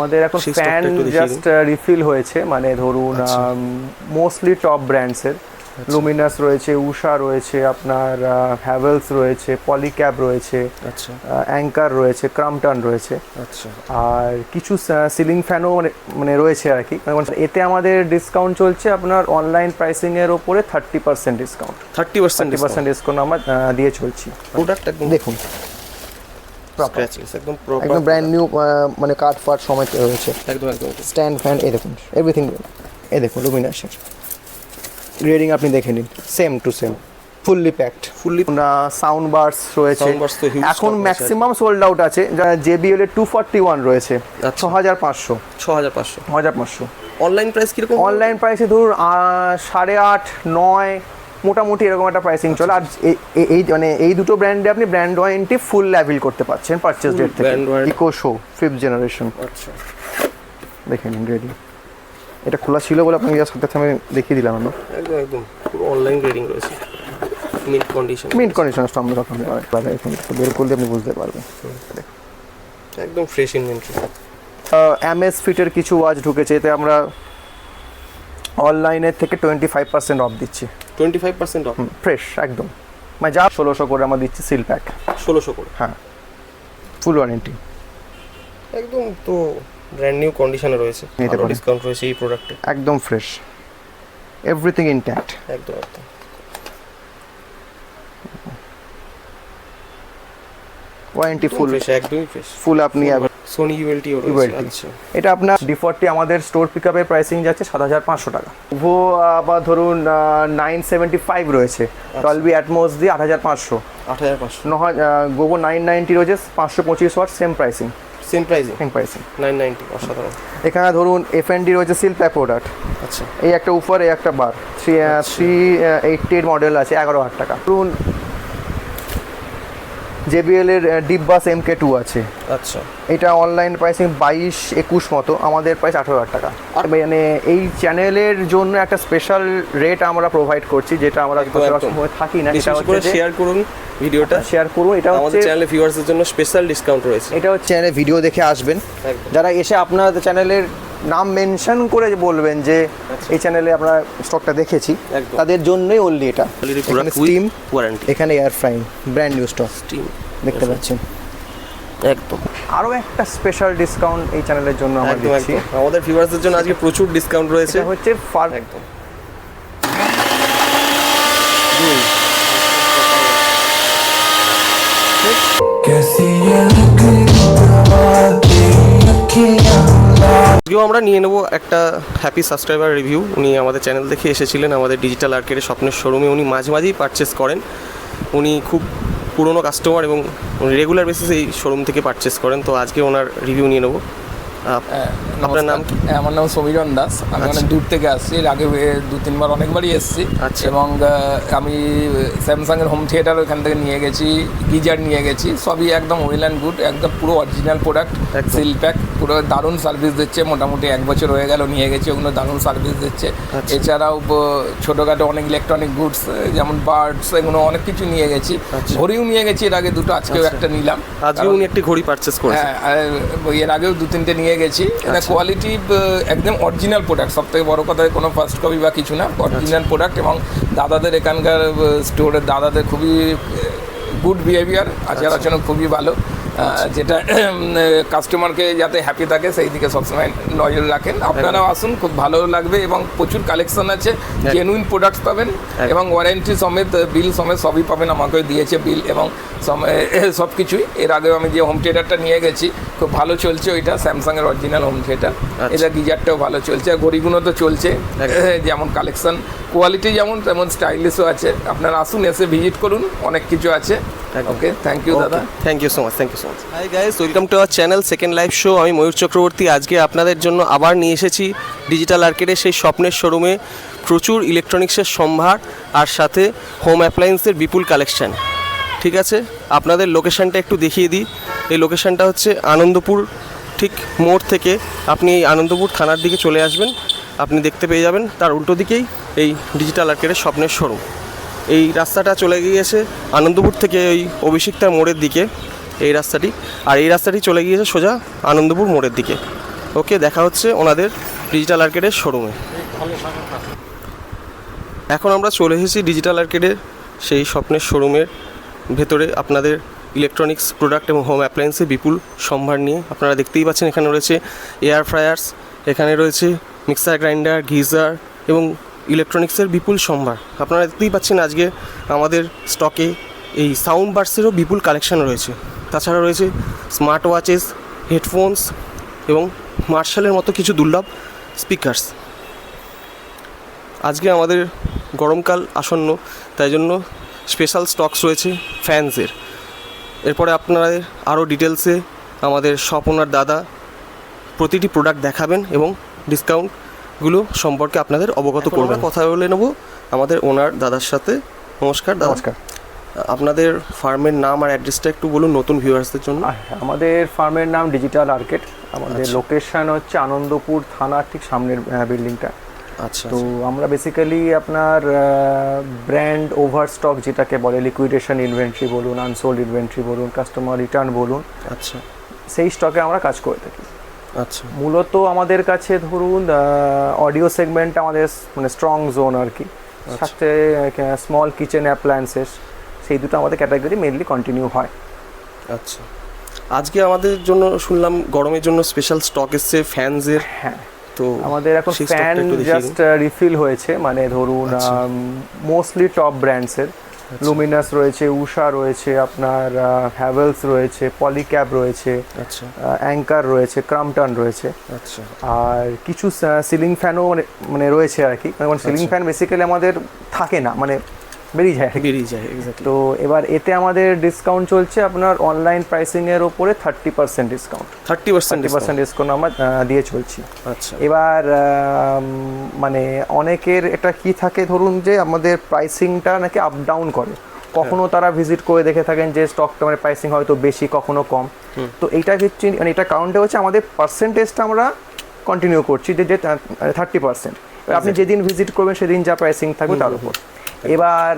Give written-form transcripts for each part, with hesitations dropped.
আমাদের এখন fan just refill হয়েছে, মানে ধরুন মোস্টলি টপ ব্র্যান্ডসের লুমিনাস রয়েছে, উষা রয়েছে, আপনার হ্যাভেলস রয়েছে, পলিক্যাব রয়েছে, আচ্ছা অ্যাঙ্কার রয়েছে, ক্রাম্পটন রয়েছে, আচ্ছা, আর কিছু সিলিং ফ্যানও মানে রয়েছে আর কি। এতে আমাদের ডিসকাউন্ট চলছে আপনার অনলাইন প্রাইসিংয়ের ওপরে 30% ডিসকাউন্ট। 30% ডিসকাউন্ট আমরা দিয়ে চলছি। প্রোডাক্ট দেখুন স্ক্র্যাচলেস, একদম একদম ব্র্যান্ড নিউ, মানে কাঠ ফাট সময় রয়েছে, একদম একদম স্ট্যান্ড ফ্যান, এই দেখুন এভরিথিং, এই দেখুন লুমিনাসের গ্রেডিং আপনি দেখে নিন, same to same, fully packed, fully sound bars রয়েছে। এখন ম্যাক্সিমাম সোল্ড আউট আছে। JBL এর 241 রয়েছে, 6500 6500। অনলাইন প্রাইস কিরকম? অনলাইন প্রাইসে ধরুন 8.5 9 মোটামুটি এরকম একটা প্রাইসিং চলে। আর এই মানে এই দুটো ব্র্যান্ডে আপনি ব্র্যান্ড ওয়ারেন্টি ফুল লেভেল করতে পারছেন পারচেজ ডেট থেকে। Echo Show 5th generation. আচ্ছা, দেখে নিন রেডি। এটা খোলা ছিল বলে আপনাকে জাস্ট সাথে আমি দেখিয়ে দিলাম। আমি একদম একদম পুরো অনলাইন গ্রেডিং রয়েছে, মিন্ট কন্ডিশন সামনে রাখা হয়, এখন বের করলে আপনি বুঝতে পারবেন। একদম ফ্রেশ ইনভেন্টরি। MS ফিটের কিছু ওয়াচ ঢুকেছে, এতে আমরা অনলাইনের থেকে 25% অফ দিচ্ছি। 25% অফ, ফ্রেশ একদম, মানে যা 1600 করে আমরা দিচ্ছি সিল প্যাক। 1600 করে, হ্যাঁ, ফুল ওয়ারেন্টি একদম। তো ব্র্যান্ড নিউ কন্ডিশনে রয়েছে, ভালো ডিসকাউন্ট রয়েছে এই প্রোডাক্টে, একদম ফ্রেশ, এভরিথিং ইনট্যাক্ট, একদম একদম ওয়ারেন্টি ফুল, একদমই ফ্রেশ, ফুল। আপনি সোনি ULT আচ্ছা, এটা আপনার ডিফল্টলি আমাদের স্টোর পিকআপের প্রাইসিং যাচ্ছে 7500 টাকা। ভিভো বা ধরুন 975 রয়েছে, ডলবি অ্যাটমস দিয়ে 8500। 8500। গোগো 990 রয়েছে 525 ওয়াট, সেম প্রাইসিং। 990, অসাধারণ। এখানে ধরুন FND রয়েছে সিল প্যাক প্রোডাক্ট। আচ্ছা, এই একটা উপর, এই একটা বার, 388 মডেল আছে, 11,000 টাকা। ধরুন JBL এর ডিপবাস MK2 আছে। আচ্ছা, এটা অনলাইন প্রাইসিং 22-21 মতো, আমাদের প্রাইস 18,000 টাকা। আর মানে এই চ্যানেলের জন্য একটা স্পেশাল রেট আমরা প্রোভাইড করছি, যেটা আমরা সময় থাকি না। সেটা হচ্ছে শেয়ার করুন, ভিডিওটা শেয়ার করুন। এটা আমাদের চ্যানেলে ভিউয়ার্সদের জন্য স্পেশাল ডিসকাউন্ট রয়েছে। এটা হচ্ছে চ্যানেলে ভিডিও দেখে আসবেন, যারা এসে আপনাদের চ্যানেলের নাম মেনশন করে বলবেন যে এই চ্যানেলে আমরা স্টকটা দেখেছি, তাদের জন্যই অনলি এটা। স্টিম ওয়ারেন্টি, এখানে air frying brand new stock steam দেখতে পাচ্ছেন। একদম আরও একটা স্পেশাল ডিসকাউন্ট এই চ্যানেলের জন্য আমরা দিচ্ছি। আমাদের ভিউয়ার্সদের জন্য আজকে প্রচুর ডিসকাউন্ট রয়েছে। এটা হচ্ছে একদম আজকেও আমরা নিয়ে নেব একটা হ্যাপি সাবস্ক্রাইবার রিভিউ। উনি আমাদের চ্যানেল দেখে এসেছিলেন আমাদের ডিজিটাল আর্কেডের স্বপ্নের শোরুমে। উনি মাঝে মাঝেই পারচেস করেন, উনি খুব পুরনো কাস্টমার এবং রেগুলার বেসিসে এই শোরুম থেকে পারচেস করেন। তো আজকে ওনার রিভিউ নিয়ে নেব। আপনার নাম? আমার নাম সমীরণ দাস। আমি অনেক দূর থেকে আসছি, এর আগে 2-3 বার অনেকবারই এসেছি। এবং আমি স্যামসাংয়ের হোম থিয়েটার ওখান থেকে নিয়ে গেছি, গিজার নিয়ে গেছি, সবই একদম ওয়েল অ্যান্ড গুড, একদম পুরো অরিজিনাল প্রোডাক্ট, সিল প্যাক, পুরো দারুণ সার্ভিস দিচ্ছে। মোটামুটি 1 বছর হয়ে গেল নিয়ে গেছি, ওগুলো দারুণ সার্ভিস দিচ্ছে। এছাড়াও ছোটোখাটো অনেক ইলেকট্রনিক গুডস যেমন বার্ডস, এগুলো অনেক কিছু নিয়ে গেছি। ঘড়িও নিয়ে গেছি এর আগে 2টো, আজকেও একটা নিলাম। আজকে উনি একটি ঘড়ি পারচেস করেছেন। হ্যাঁ, এর আগেও 2-3টে নিয়ে গেছি। এটা কোয়ালিটি একদম অরিজিনাল প্রোডাক্ট, সব থেকে বড় কথা কোনো ফার্স্ট কপি বা কিছু না, অরিজিনাল প্রোডাক্ট। এবং দাদাদের এখানকার স্টোরের দাদাদের খুবই গুড বিহেভিয়ার, আচার আচরণ খুবই ভালো, যেটা কাস্টমারকে যাতে হ্যাপি থাকে সেই দিকে সবসময় নজর রাখেন। আপনারাও আসুন, খুব ভালো লাগবে এবং প্রচুর কালেকশন আছে, জেনুইন প্রোডাক্টস পাবেন এবং ওয়ারেন্টি সমেত, বিল সমেত সবই পাবেন। আমাকে দিয়েছে বিল এবং সব কিছুই। এর আগেও আমি যে হোম থিয়েটারটা নিয়ে গেছি খুব ভালো চলছে, ওইটা স্যামসাংয়ের অরিজিনাল হোম থিয়েটার। এটা গিজারটাও ভালো চলছে, আর ঘড়িগুলো তো চলছে, যেমন কালেকশন কোয়ালিটি যেমন তেমন স্টাইলিশও আছে। আপনারা আসুন, এসে ভিজিট করুন, অনেক কিছু আছে। ওকে, থ্যাংক ইউ দাদা। Thank you so much, thank you so much. Hi guys, welcome to our channel second live show. আমি ময়ূর চক্রবর্তী। আজকে আপনাদের জন্য আবার নিয়ে এসেছি ডিজিটাল আর্কেডের সেই স্বপ্নের শোরুমে প্রচুর ইলেকট্রনিক্সের সম্ভার, আর সাথে হোম অ্যাপ্লায়েন্সের বিপুল কালেকশান। ঠিক আছে, আপনাদের লোকেশানটা একটু দেখিয়ে দিই। এই লোকেশানটা হচ্ছে আনন্দপুর, ঠিক মোড় থেকে আপনি এই আনন্দপুর থানার দিকে চলে আসবেন, আপনি দেখতে পেয়ে যাবেন তার উল্টো দিকেই এই ডিজিটাল আর্কেডের স্বপ্নের শোরুম। এই রাস্তাটা চলে গিয়েছে আনন্দপুর থেকে ওই অভিষিক্তার মোড়ের দিকে, এই রাস্তাটি। আর এই রাস্তাটি চলে গিয়েছে সোজা আনন্দপুর মোড়ের দিকে। ওকে, দেখা হচ্ছে ওনাদের ডিজিটাল আর্কেডের শোরুমে। এখন আমরা চলে এসেছি ডিজিটাল আর্কেডের সেই স্বপ্নের শোরুমের ভেতরে। আপনাদের ইলেকট্রনিক্স প্রোডাক্ট এবং হোম অ্যাপ্লায়েন্সে বিপুল সম্ভার নিয়ে আপনারা দেখতেই পাচ্ছেন। এখানে রয়েছে এয়ার ফ্রায়ার্স, এখানে রয়েছে মিক্সার গ্রাইন্ডার, গিজার এবং ইলেকট্রনিক্সের বিপুল সম্ভার। আপনারা দেখতেই পাচ্ছেন আজকে আমাদের স্টকে এই সাউন্ড বার্সেরও বিপুল কালেকশন রয়েছে। তাছাড়া রয়েছে স্মার্ট ওয়াচেস, হেডফোনস এবং মার্শালের মতো কিছু দুর্লভ স্পিকার্স। আজকে আমাদের গরমকাল আসন্ন, তাই জন্য স্পেশাল স্টকস রয়েছে ফ্যান্সের। এরপরে আপনারা আরও ডিটেলসে আমাদের শপ ওনার দাদা প্রতিটি প্রোডাক্ট দেখাবেন এবং ডিসকাউন্টগুলো সম্পর্কে আপনাদের অবগত করবেন। কথা বলে নেব আমাদের ওনার দাদার সাথে। নমস্কার দাদা। নমস্কার। আপনাদের ফার্মের নাম আর অ্যাড্রেসটা একটু বলুন নতুন ভিউয়ার্সদের জন্য। আমাদের ফার্মের নাম ডিজিটাল আর্কেড। আমাদের লোকেশন হচ্ছে আনন্দপুর থানার ঠিক সামনের বিল্ডিংটা। আচ্ছা। তো আমরা বেসিক্যালি আপনার ব্র্যান্ড ওভারস্টক যেটাকে বলে, লিকুইডেশন ইনভেন্টরি বলুন, আনসোল্ড ইনভেন্টরি বলুন, কাস্টমার রিটার্ন বলুন, আচ্ছা, সেই স্টকে আমরা কাজ করে থাকি। আচ্ছা। মূলত আমাদের কাছে ধরুন অডিও সেগমেন্ট আমাদের মানে স্ট্রং জোন আর কি। সাথে স্মল কিচেন অ্যাপ্লায়েন্সেস, সেই দুটো আমাদের ক্যাটাগরি মেনলি কন্টিনিউ হয়। আচ্ছা, আজকে আমাদের জন্য শুনলাম গরমের জন্য স্পেশাল স্টক এসছে ফ্যানসের। হ্যাঁ, তো আমাদের এখন ফ্যান জাস্ট রিফিল হয়েছে, মানে ধরুন মোস্টলি টপ ব্র্যান্ডসের। লুমিনাস রয়েছে, উষা রয়েছে, আপনার হ্যাভেলস রয়েছে, পলিক্যাব রয়েছে, আচ্ছা, অ্যাঙ্কার রয়েছে, ক্রাম্পটন রয়েছে। আচ্ছা। আর কিছু সিলিং ফ্যানও মানে রয়েছে আর কি। মানে সিলিং ফ্যান বেসিক্যালি আমাদের থাকে না, মানে বেরিয়ে যায়। এক্স্যাক্টলি। তো এবার এতে আমাদের ডিসকাউন্ট চলছে আপনার অনলাইন প্রাইসিংয়ের ওপরে 30% ডিসকাউন্ট। 30% ডিসকাউন্ট আমরা দিয়ে চলছি। আচ্ছা। এবার মানে অনেকের এটা কি থাকে, ধরুন যে আমাদের প্রাইসিংটা নাকি আপ ডাউন করে। কখনো তারা ভিজিট করে দেখে থাকেন যে স্টকটা মানে প্রাইসিং হয়তো বেশি, কখনো কম। তো এইটা হচ্ছে মানে এটা কাউন্টে হচ্ছে আমাদের পার্সেন্টেজটা আমরা কন্টিনিউ করছি যে 30%। আপনি যেদিন ভিজিট করবেন সেদিন যা প্রাইসিং থাকবে তার উপর। এবার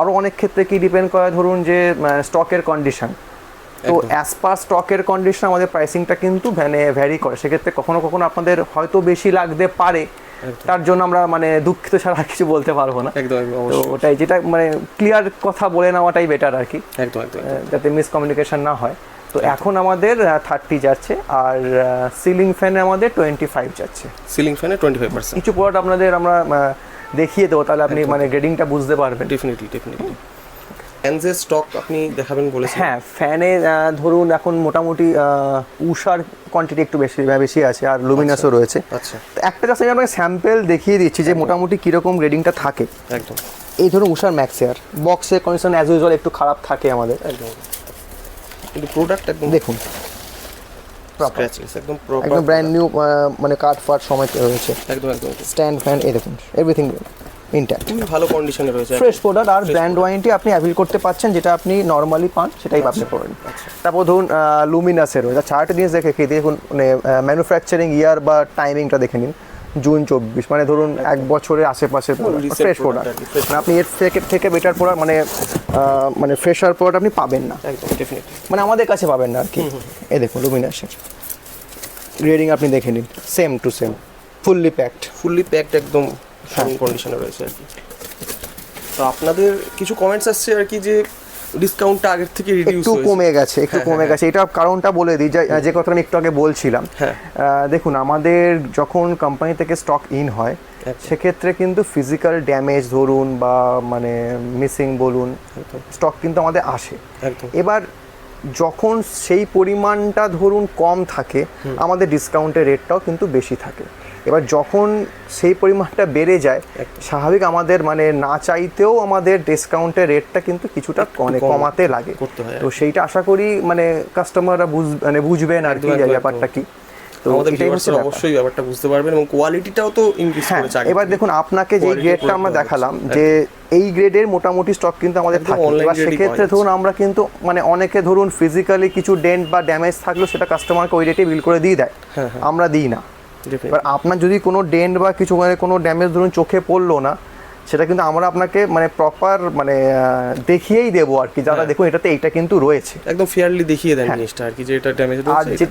আরও অনেক ক্ষেত্রে কি ডিপেন্ড করে, ধরুন যে স্টকের কন্ডিশন। তো অ্যাজ পার স্টকের কন্ডিশন আমাদের প্রাইসিংটা কিন্তু ভ্যারি করে। সেক্ষেত্রে কখনো কখনো আপনাদের হয়তো বেশি লাগতে পারে, তার জন্য আমরা মানে দুঃখিত ছাড়া কিছু বলতে পারবো না। একদম। তো ওটাই, যেটা মানে ক্লিয়ার কথা বলে নেওয়াটাই বেটার আর কি, একদম, যাতে মিসকমিউনিকেশন না হয়। তো এখন আমাদের 30 যাচ্ছে, আর সিলিং ফ্যানে আমাদের 25 যাচ্ছে। সিলিং ফ্যানে 25%। কিছু প্রোডাক্ট আপনাদের আমরা দেখিয়ে দেবো, তাহলে আপনি মানে গ্রেডিংটা বুঝতে পারবেন। ডেফিনেটলি। ফ্যানসের স্টক আপনি দেখাবেন বলেছেন। হ্যাঁ, ফ্যানে ধরুন এখন মোটামুটি উষার কোয়ান্টিটি একটু বেশি আছে, আর লুমিনাসও রয়েছে। আচ্ছা। একটা জাস্ট আমি আপনাকে স্যাম্পল দেখিয়ে দিচ্ছি যে মোটামুটি কীরকম গ্রেডিংটা থাকে। একদম। এই ধরুন উষার ম্যাক্স এয়ার বক্সের কন্ডিশন অ্যাজ ইউজুয়াল একটু খারাপ থাকে আমাদের। একদম। কিন্তু প্রোডাক্ট একদম দেখুন একদম ব্র্যান্ড নিউ, মানে কাঠ ফাট সময় রয়েছে। একদম। স্ট্যান্ড ফ্যান, এই দেখুন এভরিথিং ইনট্যাক্ট, খুবই ভালো কন্ডিশনে রয়েছে। ফ্রেশ প্রোডাক্ট, আর ব্র্যান্ড ওয়ারেন্টি আপনি অ্যাভেল করতে পারছেন, যেটা আপনি নর্মালি পান সেটাই আপনি পাবেন। তারপর ধরুন লুমিনাসের রয়েছে। চারটে জিনিস দেখে দেখুন, মানে ম্যানুফ্যাকচারিং ইয়ার বা টাইমিংটা দেখে নিন, জুন 24, মানে ধরুন 1 বছরের আশেপাশে ফ্রেশ প্রোডাক্ট। আপনি এর থেকে বেটার প্রোডাক্ট মানে ফ্রেশার প্রোডাক্ট আপনি পাবেন না। একদম ডেফিনেটলি, মানে আমাদের কাছে পাবেন না আর কি। এই দেখুন লুমিনাসের গ্রেডিং আপনি দেখে নিন, same to same, fully packed একদম কন্ডিশনে রয়েছে আর কি। তো আপনাদের কিছু কমেন্টস আসছে আর কি, যে ডিসকাউন্টটা আগের থেকে রিডিউস একটু কমে গেছে, এটা কারণটা বলে দিই, যে কথাটা আমি একটু আগে বলছিলাম। দেখুন, আমাদের যখন কোম্পানি থেকে স্টক ইন হয়, সেক্ষেত্রে কিন্তু ফিজিক্যাল ড্যামেজ ধরুন বা মানে মিসিং বলুন, স্টক কিন্তু আমাদের আসে। এবার যখন সেই পরিমাণটা ধরুন কম থাকে, আমাদের ডিসকাউন্টের রেটটাও কিন্তু বেশি থাকে। এবার যখন সেই পরিমাণটা বেড়ে যায়, স্বাভাবিক আমাদের মানে না চাইতেও আমাদের ডিসকাউন্টের রেটটা কিন্তু কিছুটা কমাতে লাগে। তো সেইটা আশা করি মানে কাস্টমাররা বুঝবেন আর কি ব্যাপারটা কি। তো অবশ্যই ব্যাপারটা বুঝতে পারবেন এবং কোয়ালিটিটাও তো ইনক্রিজ করেছে। এবার দেখুন, আপনাকে যে গ্রেডটা আমরা দেখালাম, যে এই গ্রেডের মোটামুটি স্টক কিন্তু আমাদের থাকে। এবার সেক্ষেত্রে ধরুন আমরা কিন্তু মানে অনেকে ধরুন ফিজিক্যালি কিছু ডেন্ট বা ড্যামেজ থাকলেও সেটা কাস্টমারকে ওই রেটে বিল করে দিয়ে দেয়, আমরা দিই না। এবার আপনার যদি কোনো ডেন্ট বা কিছু মানে কোনো ড্যামেজ ধরুন চোখে পড়লো না, সেটা কিন্তু আমরা আপনাকে মানে প্রপার মানে দেখিয়েই দেবো আর কি, যারা দেখুন এটাতে এইটা কিন্তু রয়েছে, একদম ফেয়ারলি দেখিয়ে দেন জিনিসটা আর কি, যে এটা ড্যামেজ আর হচ্ছে।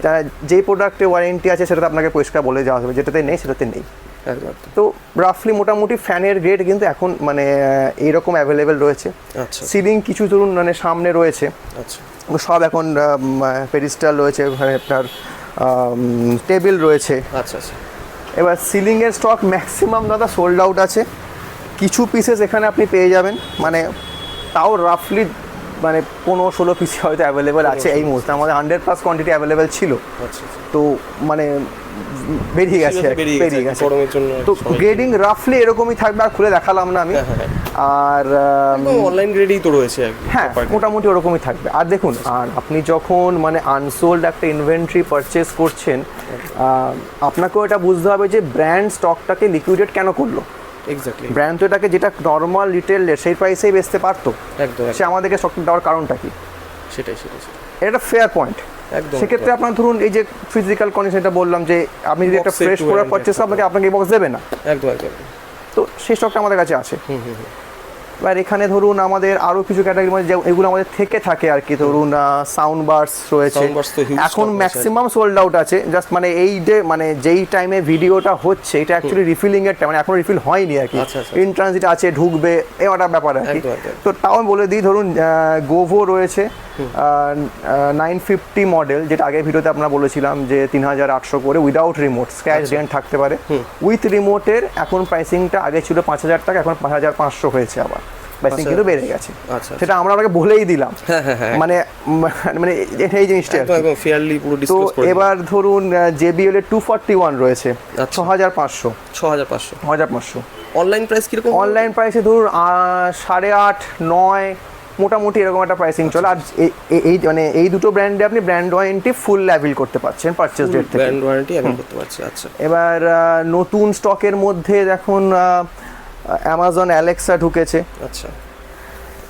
যে প্রোডাক্টে ওয়ারেন্টি আছে সেটা আপনাকে পরিষ্কার বলে যাওয়া হবে, যেটাতে নেই সেটাতে নেই। একদম। তো রাফলি মোটামুটি ফ্যানের গ্রেড কিন্তু এখন মানে এইরকম অ্যাভেলেবেল রয়েছে। আচ্ছা সিলিং কিছু ধরুন মানে সামনে রয়েছে, আচ্ছা সব এখন পেডিস্টাল রয়েছে, আপনার টেবিল রয়েছে। আচ্ছা আচ্ছা এবার সিলিংয়ের স্টক ম্যাক্সিমাম দাদা সোল্ড আউট আছে, কিছু পিসেস এখানে আপনি পেয়ে যাবেন, মানে তাও রাফলি মানে 15-16 পিস হয়তো অ্যাভেলেবেল আছে এই মুহূর্তে, আমাদের 100+ কোয়ান্টিটি অ্যাভেলেবেল ছিল, আচ্ছা আচ্ছা। তো মানে বেরিয়ে গেছে বেরিয়ে গেছে। গরমের জন্য তো গ্রেডিং রাফলি এরকমই থাকবে, আর খুলে দেখালাম না আমি। আর অনলাইন গ্রেডই তো রয়েছে একদম, হ্যাঁ মোটামুটি ওরকমই থাকবে। আর দেখুন, আর আপনি যখন মানে আনসোল্ড একটা ইনভেন্টরি পারচেস করছেন, আপনাকেও এটা বুঝতে হবে যে ব্র্যান্ড স্টকটাকে লিকুইডেট কেন করলো। এক্স্যাক্টলি, ব্র্যান্ড তো এটাকে যেটা নর্মাল রিটেল সেই প্রাইসেই বেচতে পারতো, একদম সে আমাদেরকে স্টক দেওয়ার কারণটা কি? সেটাই। এটা ফেয়ার পয়েন্ট। একদম। সেক্ষেত্রে আপনার ধরুন এই যে ফিজিক্যাল কন্ডিশনটা বললাম, যে আপনি যদি একটা Box ফ্রেশ একটু প্রোডাক্ট পারচেস আপনাকে এই বক্স দেবে না, একদম একদম। তো সেই স্টকটা আমাদের কাছে আছে। এবার এখানে ধরুন আমাদের আরও কিছু ক্যাটাগরি মধ্যে এগুলো আমাদের থেকে থাকে আর কি, ধরুন সাউন্ড বার্স রয়েছে, Sound bars তো huge এখন stock ম্যাক্সিমাম সোল্ড আউট আছে। জাস্ট মানে এই যে মানে যেই টাইমে ভিডিওটা হচ্ছে এটা অ্যাকচুয়ালি রিফিলিং এর টাইম, মানে এখন রিফিল হয়নি আর কি, আচ্ছা, আচ্ছা। ইন ট্রানজিট আছে, ঢুকবে একটা ব্যাপার আর কি। একদম, একদম। তো তাও আমি বলে দিই, ধরুন গোভো রয়েছে 950 মডেল, যেটা আগের ভিডিওতে আপনারা বলেছিলাম যে 3800 করে উইদাউট রিমোট, স্ক্র্যাচ রেন্ট থাকতে পারে। উইথ রিমোটের এখন প্রাইসিংটা আগে ছিল 5000 টাকা, এখন 5500 হয়েছে, আবার প্রাইসিং কিন্তু বেড়ে গেছে। আচ্ছা, সেটা আমরা আপনাকে বলেই দিলাম, মানে মানে এই জিনিসটা আর কি। একদম ফেয়ারলি পুরো তো ডিসকাস করে। এবার ধরুন JBL এর 241 রয়েছে 6500 6500। অনলাইন প্রাইস কিরকম? অনলাইন প্রাইসে ধরুন 8.5 9 মোটামুটি এরকম একটা প্রাইসিং চলে। আর এই মানে এই দুটো ব্র্যান্ডে আপনি ব্র্যান্ড ওয়ারেন্টি ফুল অ্যাভেল করতে পারছেন পারচেজ ডেট থেকে, ব্র্যান্ড ওয়ারেন্টি অ্যাভেল করতে পারছি। আচ্ছা, এবার নতুন স্টকের মধ্যে দেখুন অ্যামাজন অ্যালেক্সা ঢুকেছে, আচ্ছা।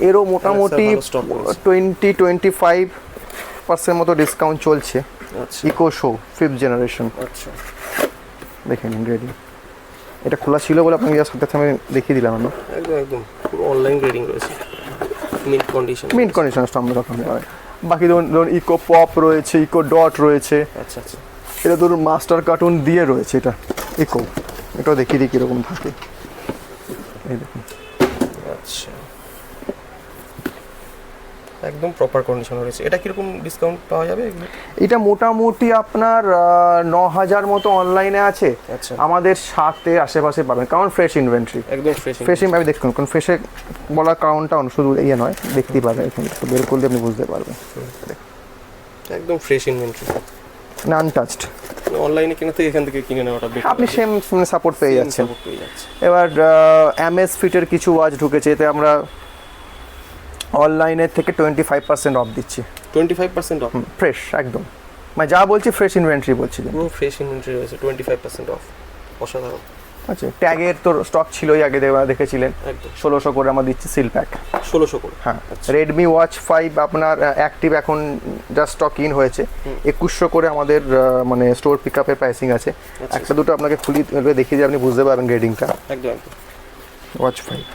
এরও মোটামুটি ভালো stock রয়েছে। 20-25% মতো ডিসকাউন্ট চলছে। আচ্ছা ইকো শো 5th জেনারেশন, আচ্ছা। দেখে নিন রেডি। এটা খোলা ছিল বলে আপনাকে সাথে সাথে আমি দেখিয়ে দিলাম। আমি একদম পুরো অনলাইন গ্রেডিং রয়েছে, মিন্ট কন্ডিশন স্টক আমরা কথা বলি। বাকি ধরুন ইকো পপ রয়েছে, ইকো ডট রয়েছে, আচ্ছা আচ্ছা। এটা ধরুন মাস্টার কার্টুন দিয়ে রয়েছে, এটা ইকো, এটাও দেখিয়ে দিই কীরকম থাকে। এই দেখুন, আচ্ছা একদম প্রপার কন্ডিশন রয়েছে। এটা কিরকম ডিসকাউন্ট পাওয়া যাবে? এটা মোটামুটি আপনার 9000 মতো অনলাইনে আছে, আচ্ছা। আমাদের 7 আশেপাশে পাবেন, কারণ ফ্রেশ ইনভেন্টরি। একদম ফ্রেশ ইনভেন্টরি দেখুন, কারণ ফ্রেশে বলার কারণটা শুধু ইয়ে নয়, দেখতেই পাবেন, এখানে একটু বের করলে আপনি বুঝতে পারবেন। একদম ফ্রেশ ইনভেন্টরি, না আনটাচড। অনলাইনে কেনা থেকে এখান থেকে কিনে নেওয়াটা বেটার, আপনি সেম সাপোর্ট পেয়ে যাচ্ছেন। এবার MS ফিটের কিছু ওয়াচ ঢুকেছে, এতে আমরা অনলাইনের থেকে 25% অফ দিচ্ছি। 25% অফ? ফ্রেশ একদম, মানে যা বলছি ফ্রেশ ইনভেন্টরি বলছি, পুরো ফ্রেশ ইনভেন্টরি রয়েছে, 25% অফ, অসাধারণ। আচ্ছা, ট্যাগের তো স্টক ছিলই আগে দেখেছিলেন, একদম 1600 করে আমরা দিচ্ছি সিল প্যাক। 1600 করে? হ্যাঁ। রেডমি ওয়াচ 5 আপনার অ্যাক্টিভ এখন জাস্ট স্টক ইন হয়েছে, 2100 করে আমাদের মানে স্টোর পিক আপের প্রাইসিং আছে। একটা দুটো আপনাকে খুলি দেখিয়ে দিয়ে আপনি বুঝতে পারবেন গ্রেডিংটা। একদম একদম। ওয়াচ 5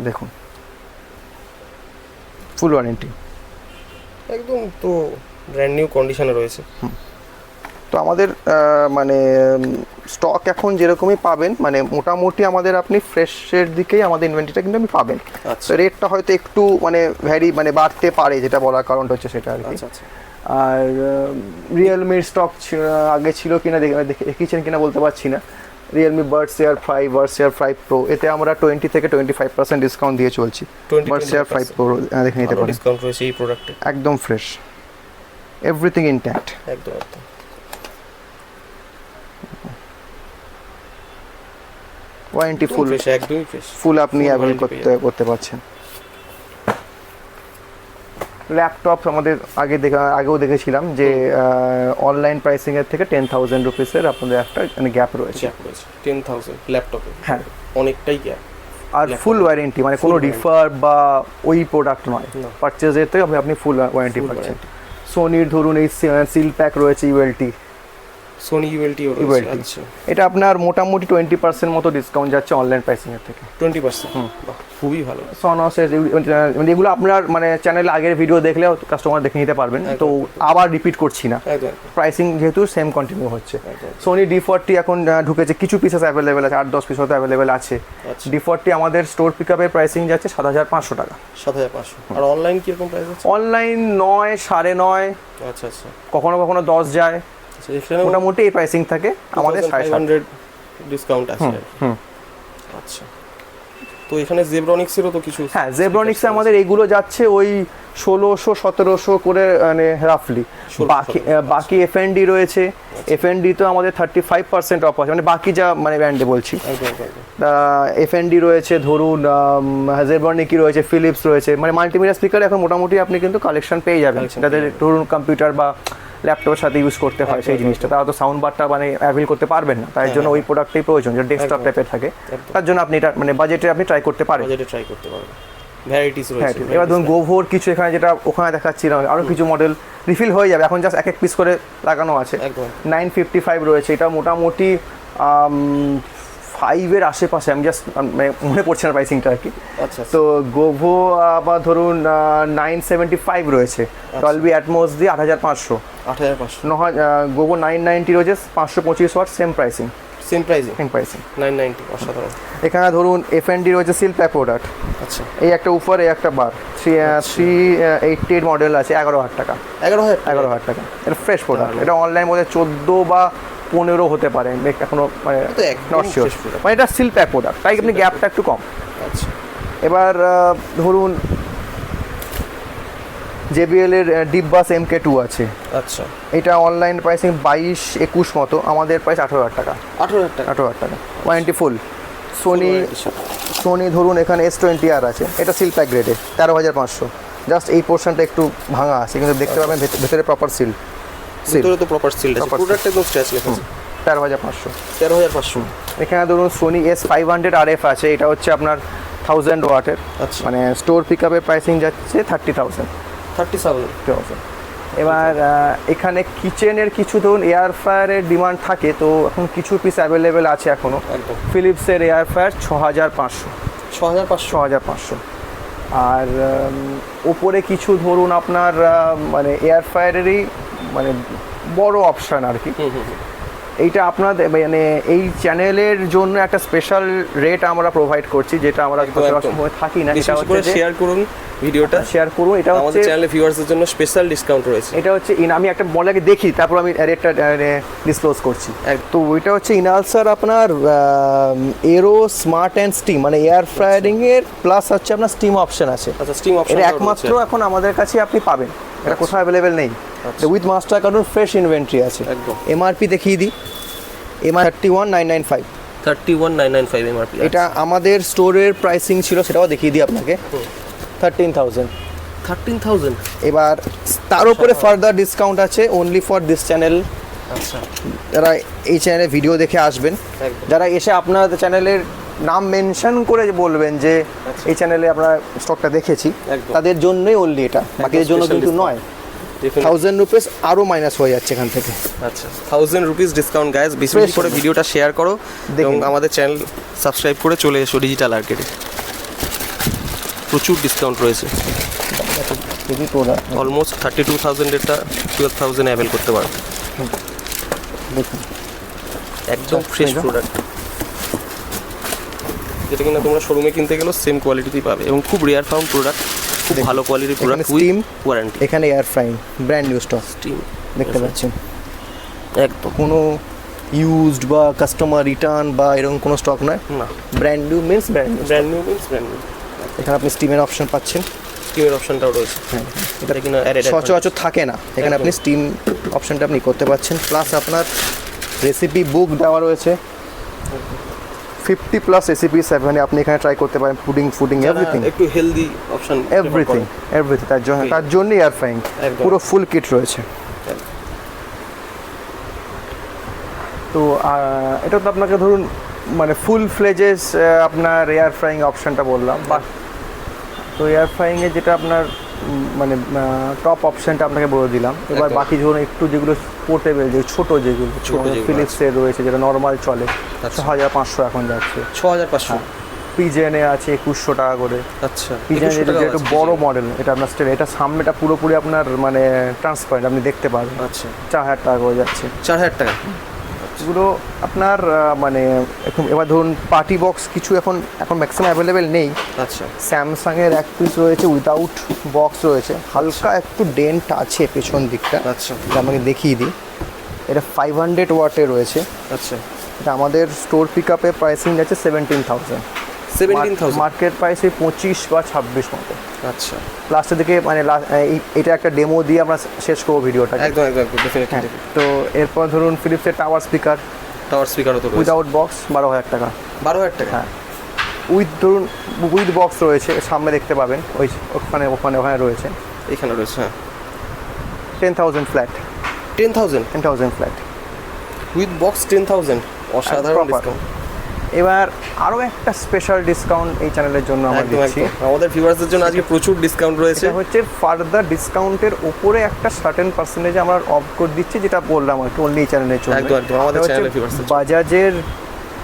দেখুন, ফুল ওয়ারেন্টি, একদম তো ব্র্যান্ড নিউ কন্ডিশনে রয়েছে। তো আমাদের মানে স্টক এখন যেরকমই পাবেন, মানে মোটামুটি আমাদের আপনি ফ্রেশের দিকেই আমাদের ইনভেন্টরিটা কিন্তু আপনি পাবেন। আচ্ছা। রেটটা হয়তো একটু মানে ভ্যারি মানে বাড়তে পারে, যেটা বলার কারণটা হচ্ছে সেটা আর কি। আচ্ছা আচ্ছা। আর রিয়েলমির স্টক আগে ছিল কিনা দেখিয়েছেন কিনা বলতে পারছি না। Realme Buds air 5, Buds air 5 pro, এতে আমরা 20 থেকে 25% ডিসকাউন্ট দিয়ে চলছি। বাডস এয়ার 5 প্রো দেখে নিতে পারেন, ডিসকাউন্ট রয়েছে এই প্রোডাক্টে, একদম ফ্রেশ, এভরিথিং ইনট্যাক্ট। একদম একদম। ওয়ারেন্টি ফুল, একদমই ফ্রেশ, ফুল আপনি অ্যাভেল করতে পারছেন। ল্যাপটপ আমাদের আগেও দেখেছিলাম যে অনলাইন প্রাইসিং এর থেকে 10,000 রুপিসের আপনাদের একটা মানে গ্যাপ রয়েছে। 10,000 ল্যাপটপে? হ্যাঁ, অনেকটাই গ্যাপ। আর ফুল ওয়ারেন্টি, মানে কোনো রিফার বা ওই প্রোডাক্ট নয়, পারচেজের থেকে আপনি ফুল ওয়ারেন্টি পাচ্ছেন। সোনির ধরুন এই সিল প্যাক রয়েছে ULT, সোনি ইউএলটি ULT। আচ্ছা এটা আপনার মোটামুটি 20% মতো ডিসকাউন্ট যাচ্ছে অনলাইন প্রাইসিং এর থেকে। 20%, বাহ খুবই ভালো। সনসের মানে এগুলো আপনার মানে চ্যানেলে আগের ভিডিও দেখলেও কাস্টমার দেখে নিতে পারবেন, তো আবার রিপিট করছি না। একদম প্রাইসিং যেহেতু সেম কন্টিনিউ হচ্ছে। একদম। সোনি D40 এখন ঢুকেছে, কিছু পিসেস অ্যাভেলেবেল আছে, 8-10 পিস হয়তো অ্যাভেলেবেল আছে। আচ্ছা। D40 আমাদের স্টোর পিক আপের প্রাইসিং যাচ্ছে 7,500 টাকা। 7,500। আর অনলাইন কিরকম প্রাইস আছে? অনলাইন 9, 9.5, আচ্ছা আচ্ছা কখনো কখনো 10 যায়, আচ্ছা। এখানে মোটামুটি এই প্রাইসিং থাকে আমাদের 7,500 ডিসকাউন্ট আছে। আচ্ছা, তো এখানে জেব্রনিক্সেরও তো কিছু। হ্যাঁ, জেব্রনিক্সে আমাদের এইগুলো যাচ্ছে ওই 1600-1700 করে, মানে রাফলি। বাকি এফএনডি রয়েছে, এফএনডি তো আমাদের 35% অফ আছে, মানে বাকি যা মানে ব্র্যান্ডে বলছি। এফএনডি রয়েছে, ধরুন জেব্রনিকি রয়েছে, ফিলিপস রয়েছে, মানে মাল্টিমিডিয়া স্পিকার এখন মোটামুটি আপনি কিন্তু কালেকশন পেয়ে যাবেন, যাদের ধরুন কম্পিউটার বা ল্যাপটপের সাথে ইউজ করতে হয় সেই জিনিসটা, তারা তো সাউন্ড বারটা মানে অ্যাভেল করতে পারবেন না, তাই জন্য ওই প্রোডাক্টটাই প্রয়োজন, যেটা ডেস্কটপ টাইপের থাকে। তার জন্য আপনি এটা মানে বাজেটে আপনি ট্রাই করতে পারেন। ভ্যারাইটিস রয়েছে। এবার ধরুন গোভোর কিছু এখানে যেটা ওখানে দেখাচ্ছিলাম, আরও কিছু মডেল রিফিল হয়ে যাবে, এখন জাস্ট এক পিস করে লাগানো আছে। 955 রয়েছে, এটা মোটামুটি 5-এর আশেপাশে, আমি জাস্ট মনে পড়ছে না প্রাইসিংটা আর কি। আচ্ছা। তো গোভো আবার ধরুন 975 রয়েছে, ডলবি অ্যাটমস দিয়ে 8,500। 8,500। গোভো 990 রয়েছে 525 watt, same pricing. Same pricing 990। অসাধারণ। এখানে ধরুন এফএনডি রয়েছে সিলপ্যাক প্রোডাক্ট। আচ্ছা। এই একটা উপর, এই একটা বার, 388 মডেল আছে, 11,000 টাকা। 11,000 টাকা। এটা ফ্রেশ প্রোডাক্ট, এটা অনলাইন মধ্যে 14 বা 15 হতে পারে, এখনো মানে নট শিওর, মানে এটা সিলপ্যাক প্রোডাক্ট, তাই আপনি গ্যাপটা একটু কম। আচ্ছা। এবার ধরুন JBL এর ডিপবাস MK2 আছে। আচ্ছা। এটা অনলাইন প্রাইসিং 22-21 মতো, আমাদের প্রাইস 18,000 টাকা। 18,000 টাকা ওয়ারেন্টি ফুল। সোনি ধরুন এখানে S20R আছে, এটা সিলপ্যাক গ্রেডে, 13,500। জাস্ট এই পোর্শনটা একটু ভাঙা আছে, কিন্তু দেখতে পাবেন ভেতরে প্রপার সিল। ভিতরে তো প্রপার সিল আছে, প্রোডাক্ট একদম স্ক্র্যাচ লেখা আছে। 13,500। 13,500। এখানে ধরুন সোনি S500 RF আছে, এটা হচ্ছে আপনার 1000 ওয়াটের। আচ্ছা। মানে স্টোর পিক আপের প্রাইসিং যাচ্ছে 30,000। 30,000। এবার এখানে কিচেনের কিছু ধরুন এয়ার ফ্রায়ারের ডিমান্ড থাকে, তো এখন কিছু পিস অ্যাভেলেবেল আছে এখনও। ফিলিপসের এয়ার ফ্রায়ার 6,500। 6,500। আর ওপরে কিছু ধরুন আপনার মানে এয়ার ফ্রায়ারেরই মানে বড় অপশান আর কি। এইটা আপনাদের মানে এই চ্যানেলের জন্য একটা স্পেশাল রেট আমরা প্রোভাইড করছি, যেটা আমরা সময় থাকি না। এটা হচ্ছে শেয়ার করুন, ভিডিওটা শেয়ার করুন। এটা হচ্ছে আমাদের চ্যানেলে ভিউয়ার্সদের জন্য স্পেশাল ডিসকাউন্ট রয়েছে। এটা হচ্ছে আমি একটা মডেলকে দেখি, তারপর আমি রেটটা ডিসক্লোজ করছি। তো এটা হচ্ছে ইনালসার আপনার এরো স্মার্ট অ্যান্ড স্টিম, মানে এয়ার ফ্রায়ারিং এর প্লাস হচ্ছে আপনার স্টিম অপশন আছে। আচ্ছা, স্টিম অপশন এটা একমাত্র এখন আমাদের কাছে আপনি পাবেন, এটা কোথাও অ্যাভেলেবেল নেই। উইথ মাস্টার কার্ডের ফ্রেশ ইনভেন্টরি আছে। এমআরপি দেখিয়ে দিই, MRP 31,995। 31,995 এমআরপি। এটা আমাদের স্টোরের প্রাইসিং ছিল, সেটাও দেখিয়ে দিই আপনাকে, 13,000। 13,000। এবার তার উপরে ফার্দার ডিসকাউন্ট আছে অনলি ফর দিস চ্যানেল। আচ্ছা। যারা এই চ্যানেলে ভিডিও দেখে আসবেন, যারা এসে আপনাদের চ্যানেলের নাম মেনশন করে বলবেন যে এই চ্যানেলে আমরা স্টকটা দেখেছি, তাদের জন্যই অনলি এটা, বাকিদের জন্য কিন্তু নয়। 1000 রুপিস আরও মাইনাস হয়ে যাচ্ছে এখান থেকে। আচ্ছা, 1000 রুপিস ডিসকাউন্ট গাইস। বেশি বেশি করে ভিডিওটা শেয়ার করো এবং আমাদের চ্যানেল সাবস্ক্রাইব করে চলে এসো ডিজিটাল আর্কেডে। প্রচুর ডিসকাউন্ট রয়েছে, অলমোস্ট 32,000 এরটা 12,000 অ্যাভেল করতে পারো। একদম ফ্রেশ প্রোডাক্ট, যেটা কিনা তোমরা শোরুমে কিনতে গেলেও সেম কোয়ালিটিতেই পাবে, এবং খুব রেয়ার ফাউন্ড প্রোডাক্ট, খুব ভালো কোয়ালিটির প্রোডাক্ট উইথ ওয়ারেন্টি। এখানে air frying brand new stock steam দেখতে পাচ্ছেন, একদম কোনো ইউজড বা কাস্টমার রিটার্ন বা এরকম কোনো স্টক নয়, না, brand new means brand new. এখানে আপনি স্টিমের অপশন পাচ্ছেন, স্টিমের অপশনটাও রয়েছে। এটা কিনা সচরাচর থাকে না, এখানে আপনি স্টিম অপশনটা আপনি করতে পারছেন। প্লাস আপনার রেসিপি বুক দেওয়া রয়েছে, 50+ রেসিপিস আপনি এখানে ট্রাই করতে পারেন, ফুডিং এভরিথিং, একটু হেলদি অপশন, এভরিথিং তার জন্য এয়ার ফ্রাইং পুরো ফুল কিট রয়েছে। তো এটা তো আপনাকে ধরুন মানে ফুল ফ্লেজেস আপনার এয়ার ফ্রাইং অপশনটা বললাম, বা তো এয়ার ফ্রাইংয়ে যেটা আপনার মানে টপ অপশনটা আপনাকে বলে দিলাম। এবার একদম। বাকি ধরুন একটু যেগুলো পোর্টেবল, যে ছোট যেগুলো ফিলিপসের রয়েছে, যেটা নর্মাল চলে, আচ্ছা। 6500 এখন যাচ্ছে। 6500। পিজেনে আছে 2100 টাকা করে। আচ্ছা, পিজেন 2100 টাকা একটু আছে বড় পিজেন। মডেল, এটা আপনার স্টেল, এটা সামনেটা পুরোপুরি আপনার মানে ট্রান্সপারেন্ট, আপনি দেখতে পারবেন। আচ্ছা, 4000 টাকা করে যাচ্ছে। 4000 টাকা। এগুলো আপনার মানে এখন এবার ধরুন পার্টি বক্স কিছু এখন ম্যাক্সিমাম অ্যাভেলেবেল নেই। আচ্ছা, স্যামসাংয়ের এক পিস রয়েছে উইদাউট বক্স রয়েছে, হালকা একটু ডেন্ট আছে পেছন দিকটা, আচ্ছা, এটা আমাকে দেখিয়ে দিই। এটা 500 ওয়াটে রয়েছে। আচ্ছা। এটা আমাদের স্টোর পিক আপে প্রাইসিং যাচ্ছে 17,000। 17,000। মার্কেট প্রাইস ওই 25 বা 26 মতো। আচ্ছা, লাস্টের দিকে মানে এটা একটা ডেমো দিয়ে আমরা শেষ করবো ভিডিওটা। একদম একদম একদম ডেফিনেটলি। তো এরপর ধরুন ফিলিপসের টাওয়ার স্পিকার টাওয়ার স্পিকারও তো রয়েছে। উইদাউট বক্স 12,000 টাকা। 12,000 টাকা। হ্যাঁ, উইথ বক্স রয়েছে, সামনে দেখতে পাবেন, ওখানে রয়েছে। এখানে রয়েছে, হ্যাঁ। 10,000 ফ্ল্যাট। 10,000 flat with box. 10,000 অসাধারণ proper। ডিসকাউন্ট। এবার আরও একটা স্পেশাল ডিসকাউন্ট এই চ্যানেলের জন্য আমরা একদম দিচ্ছি। একদম আমাদের ভিউয়ার্সদের জন্য আজকে প্রচুর ডিসকাউন্ট রয়েছে। এটা হচ্ছে ফার্দার ডিসকাউন্টের উপরে একটা সার্টেন পার্সেন্টেজ আমরা অফ করে দিচ্ছি, যেটা বললাম একটু অনলি এই চ্যানেলের জন্য। একদম একদম আমাদের চ্যানেলের ভিউয়ার্সদের জন্য। বাজাজের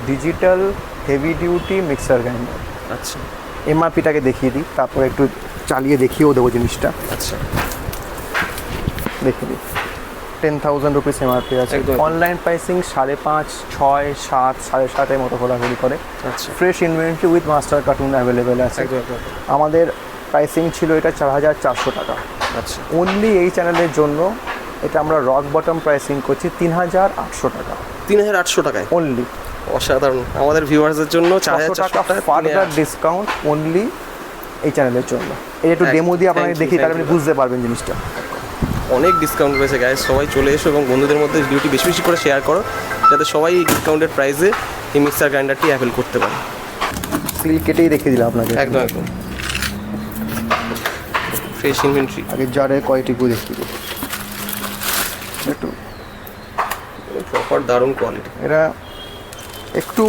digital heavy duty mixer grinder. আচ্ছা, এমআরপিটাকে দেখিয়ে দিই, তারপরে একটু চালিয়ে দেখিয়েও দেবো জিনিসটা। আচ্ছা। দেখিয়ে দিই। 10,000 রুপিস এমআরপি আছে। একদম। অনলাইন প্রাইসিং 5.5, 6, 7, 7.5 মতো ঘোরাঘুরি করে। আচ্ছা, fresh inventory with master cartoon available আছে। একদম একদম। আমাদের প্রাইসিং ছিল এটা 4,400 টাকা। আচ্ছা, অনলি এই চ্যানেলের জন্য এটা আমরা রক বটম প্রাইসিং করছি 3,800 টাকা 3,800 টাকায়। অনলি। অসাধারণ। আমাদের ভিউয়ার্সদের জন্য 400 টাকা 4,400 ফার্দার ডিসকাউন্ট অনলি এই চ্যানেলের জন্য। এই একটু একদম। ডেমো দিয়ে আপনাকে Thank you, দেখি, তাহলে thank আপনি you. বুঝতে পারবেন জিনিসটা। অনেক ডিসকাউন্ট রয়েছে গাইস, সবাই চলে এসো এবং বন্ধুদের মধ্যে ভিডিওটি বেশি বেশি করে শেয়ার করো, যাতে সবাই এই ডিসকাউন্টের প্রাইসে এই মিক্সার গ্রাইন্ডারটি অ্যাভেল করতে পারে। সিল কেটেই দেখিয়ে দিলাম আপনাকে। একদম একদম ফ্রেশ ইনভেন্টরি। আগে জারের কোয়ালিটিগুলো দেখিয়ে দিই একটু। প্রপার দারুণ কোয়ালিটি। এটা একটু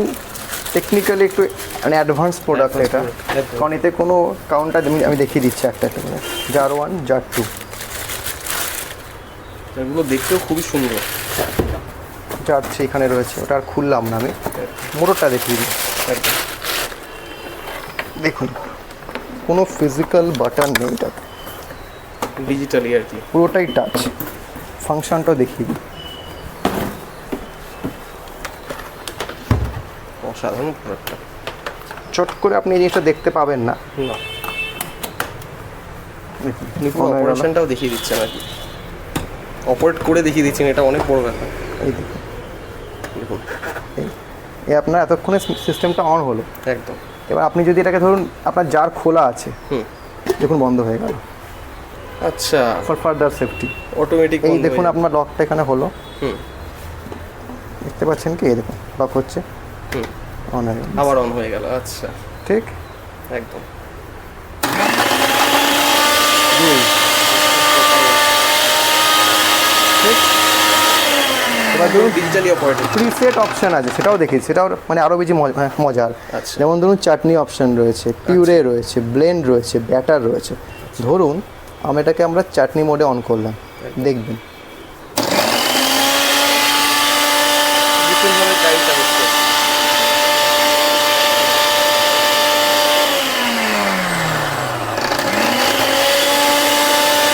টেকনিক্যালি একটু মানে অ্যাডভান্স প্রোডাক্ট এটা, একদম। কারণ এতে কোনো কাউন্টার আমি দেখিয়ে দিচ্ছি একটা একটা করে। Jar 1, jar 2। এগুলো দেখতেও খুবই সুন্দর। জার 3 এখানে রয়েছে, ওটা আর খুললাম না আমি, মোটরটা দেখিয়ে দিই। একদম। দেখুন কোনো ফিজিক্যাল বাটন নেই, এটা ডিজিটালি আর কি। পুরোটাই টাচ। ফাংশনটাও দেখিয়ে দিই। অসাধারণ প্রোডাক্টটা। চট করে আপনি এই জিনিসটা দেখতে পাবেন না। না, অপারেশনটাও দেখিয়ে দিচ্ছেন আর কি, অপারেট করে দেখিয়ে দিচ্ছেন, এটা অনেক বড় ব্যাপার। এই দেখুন, দেখুন এই আপনার এতক্ষণে সিস্টেমটা অন হলো। একদম। এবার আপনি যদি এটাকে ধরুন আপনার জার খোলা আছে, দেখুন বন্ধ হয়ে গেল। আচ্ছা, ফর ফার্দার সেফটি অটোমেটিক। এই দেখুন আপনার লকটা এখানে হলো, হুম, দেখতে পাচ্ছেন কি? এই দেখুন লক হচ্ছে, হুম, অন হয়ে গেল। আবার অন হয়ে গেল। আচ্ছা, ঠিক একদম। ঠিক। এবার ধরুন ডিজিটালি অপারেটেড। প্রিসেট অপশন আছে, সেটাও দেখি, সেটাও মানে আরও বেশি মজার। আচ্ছা। যেমন ধরুন চাটনি অপশন রয়েছে, পিউরে রয়েছে, ব্লেন্ড রয়েছে, ব্যাটার রয়েছে। ধরুন এটাকে আমরা চাটনি মোডে অন করলাম, দেখবেন বিপুলভাবে টাইমটা হচ্ছে।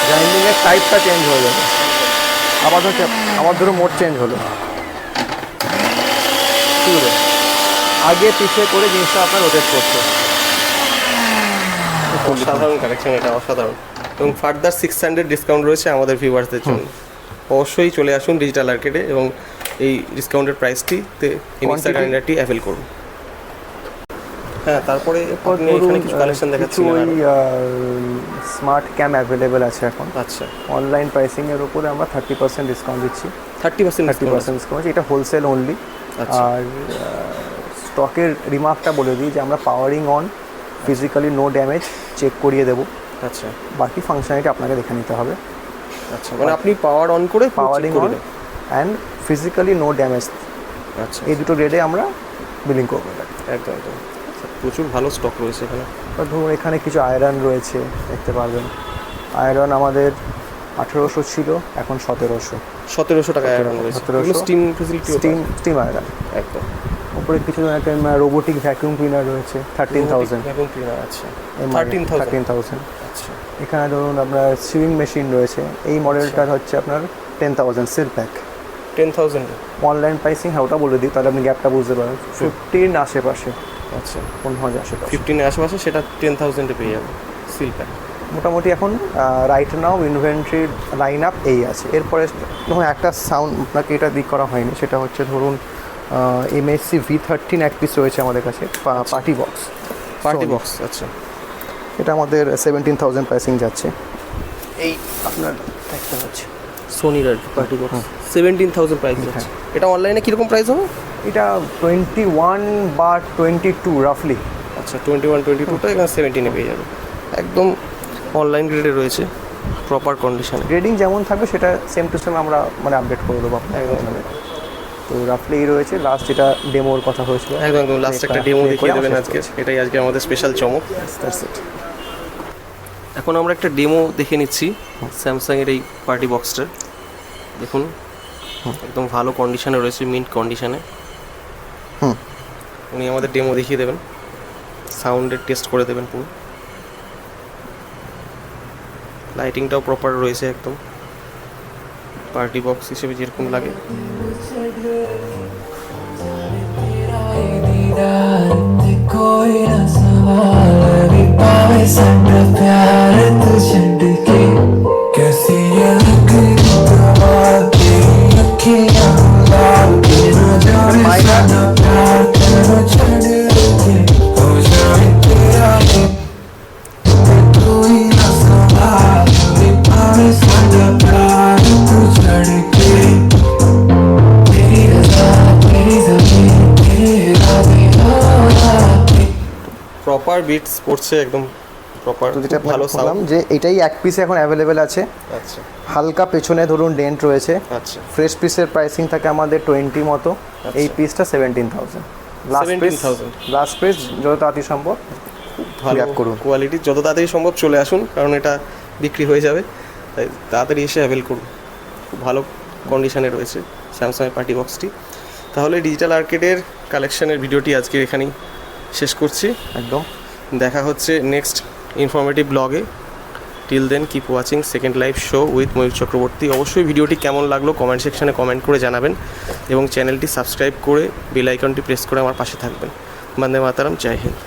গ্রাইন্ডিংয়ের টাইপটা চেঞ্জ হয়ে যাবে। আবার ধরুন মোড চেঞ্জ হলো, পিউরে আগে পিছিয়ে করে জিনিসটা আপনার রোটেট করছে। অসাধারণ কালেকশন, এটা অসাধারণ। এবং ফার্দার 600 ডিসকাউন্ট রয়েছে আমাদের ভিউয়ার্সদের জন্য। অবশ্যই চলে আসুন ডিজিটাল আর্কেডে এবং এই ডিসকাউন্টের প্রাইসটিতে এই মিক্সার গ্রাইন্ডারটি অ্যাভেল করুন। হ্যাঁ, তারপরে আপনি এখানে কিছু কালেকশন দেখাচ্ছেন। ওই স্মার্ট ক্যাম অ্যাভেলেবেল আছে এখন। আচ্ছা, অনলাইন প্রাইসিংয়ের উপরে আমরা 30% ডিসকাউন্ট দিচ্ছি। 30% ডিসকাউন্ট, এটা হোলসেল অনলি। আচ্ছা। আর স্টকের রিমার্কটা বলে দিই যে আমরা powering on, physically no damage check করিয়ে দেবো। আচ্ছা, বাকি ফাংশনালিটি আপনাকে দেখে নিতে হবে। আচ্ছা, মানে আপনি পাওয়ার অন করে powering on and physically no damage, আচ্ছা, এই দুটো রেটে আমরা বিলিং করবো এটাকে। একদম একদম। প্রচুর ভালো স্টক রয়েছে এখানে। ধরুন এখানে কিছু আয়রন রয়েছে, দেখতে পারবেন। আয়রন আমাদের 1800 ছিল, এখন 1700। 1700 টাকা আয়রন রয়েছে। 1700 স্টিম ফেসিলিটি স্টিম আয়রন। একদম। উপরে কিছু একটা রোবোটিক ভ্যাকুয়াম ক্লিনার রয়েছে 13,000। ভ্যাকুয়াম ক্লিনার আছে MRA 13,000। আচ্ছা। এখানে ধরুন আপনার সুইং মেশিন রয়েছে, এই মডেলটার হচ্ছে আপনার 10,000 সেল প্যাক। 10,000। অনলাইন প্রাইসিং হ্যাঁ ওটা বলে দিই, তাহলে আপনি গ্যাপটা বুঝতে পারেন। 15 আশেপাশে, আচ্ছা 15,000 আশেপাশে। 15 এর আশেপাশে, সেটা 10,000 এ পেয়ে যাবে সিল প্যাক। মোটামুটি এখন right now inventory line up এই আছে। এরপরে ধরুন একটা সাউন্ড আপনাকে এটা দিক করা হয়নি, সেটা হচ্ছে ধরুন MSC V13 এক পিস রয়েছে আমাদের কাছে, পার্টি বক্স। পার্টি বক্স, আচ্ছা। এটা আমাদের 17,000 প্রাইসিং যাচ্ছে। এই আপনার দেখতে পাচ্ছি সোনির আর পার্টি বক্স 17,000 প্রাইস যাচ্ছে। এটা অনলাইনে কীরকম প্রাইস হবে? এটা 21 বা 22 রাফলি। আচ্ছা 21-22টা এখানে 17 এ পেয়ে যাবে। একদম অনলাইন গ্রেডে রয়েছে, প্রপার কন্ডিশনে। গ্রেডিং যেমন থাকবে সেটা সেম টু সেম আমরা মানে আপডেট করে দেবো আপনাকে। তো রাফলি এই রয়েছে। লাস্ট যেটা ডেমোর কথা হয়েছিল, একদম একদম লাস্ট একটা ডেমো দেখিয়ে দেবেন আজকে। এটাই আজকে আমাদের স্পেশাল চমক। এখন আমরা একটা ডেমো দেখে নিচ্ছি স্যামসাংয়ের এই পার্টি বক্সটার। দেখুন একদম ভালো কন্ডিশনে রয়েছে, মিন্ট কন্ডিশনে। উনি আমাদের ডেমো দেখিয়ে দেবেন, সাউন্ডের টেস্ট করে দেবেন পুরো। লাইটিংটাও প্রপার রয়েছে, একদম পার্টি বক্স হিসেবে যেরকম লাগে। कोई ना सवाल भी पावे साडा प्यार तू छड़ के कैसी ये लगदी कमाल तेरी अखियां लाल के ना जाने साडा प्यार तेरा छड़ के हो जाए तेरा कोई ना सवाल भी पावे साडा प्यार तू छड़ के तेरी रज़ा तेरी ज़मीन तेरे इरादे প্রপার বিটস পড়ছে, একদম প্রপার। তো যেটা ভালো বললাম সাউন্ড যে এটাই এক পিসে এখন অ্যাভেলেবেল আছে। আচ্ছা হালকা পেছনে ধরুন ডেন্ট রয়েছে। আচ্ছা ফ্রেশ পিসের প্রাইসিং থাকে আমাদের 20 মতো। এই পিসটা 17,000 লাস্ট পিস যত তাড়াতাড়ি সম্ভব ভালো grab করুন। কোয়ালিটি যত তাড়াতাড়ি সম্ভব চলে আসুন, কারণ এটা বিক্রি হয়ে যাবে, তাই তাড়াতাড়ি এসে অ্যাভেল করুন। খুব ভালো কন্ডিশনে রয়েছে স্যামসাংয়ের পার্টি বক্সটি। তাহলে ডিজিটাল আর্কেডের কালেকশনের ভিডিওটি আজকে এখানেই শেষ করছি। একদম দেখা হচ্ছে নেক্সট ইনফরমেটিভ ব্লগে। Till then keep watching second live show with Mayur Chakraborty. অবশ্যই ভিডিওটি কেমন লাগলো কমেন্ট সেকশনে কমেন্ট করে জানাবেন, এবং চ্যানেলটি সাবস্ক্রাইব করে বেল আইকনটি প্রেস করে আমার পাশে থাকবেন। বন্দে মাতরম, জয় হিন্দ।